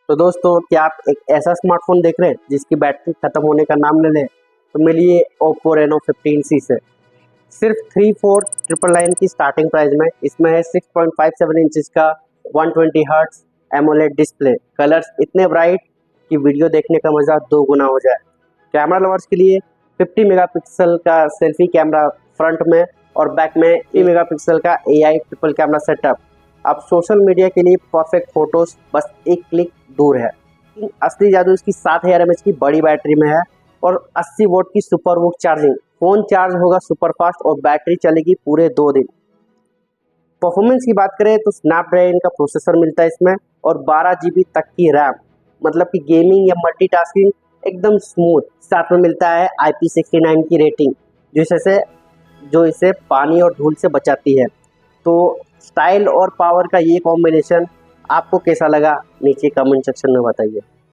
तो दोस्तों, क्या आप एक ऐसा स्मार्टफोन देख रहे हैं जिसकी बैटरी खत्म होने का नाम न ले, तो मिलिए ओप्पो रेनो 15C से। सिर्फ 34,999 की स्टार्टिंग प्राइस में इसमें है 6.57 इंचज का 120 हर्ट्ज एमोलेड डिस्प्ले। कलर्स इतने ब्राइट कि वीडियो देखने का मज़ा 2 गुना हो जाए। कैमरा लवर्स के लिए 50 मेगापिक्सल का सेल्फी कैमरा फ्रंट में और बैक में 3 मेगापिक्सल का AI ट्रिपल कैमरा सेटअप। अब सोशल मीडिया के लिए परफेक्ट फोटोज बस एक क्लिक दूर है। असली जादू इसकी 7000 mAh की बड़ी बैटरी में है और 80 वोल्ट की super would charging. Phone charge होगा सुपर फास्ट और बैटरी चलेगी पूरे 2 दिन। परफॉर्मेंस की बात करें तो स्नैपड्रैगन का प्रोसेसर मिलता है इसमें और 12 GB तक की रैम, मतलब कि गेमिंग या मल्टीटास्किंग एकदम स्मूथ। साथ में मिलता है IP69 की रेटिंग जो इसे पानी और धूल से बचाती है। तो स्टाइल और पावर का ये कॉम्बिनेशन आपको कैसा लगा, नीचे कमेंट सेक्शन में बताइए।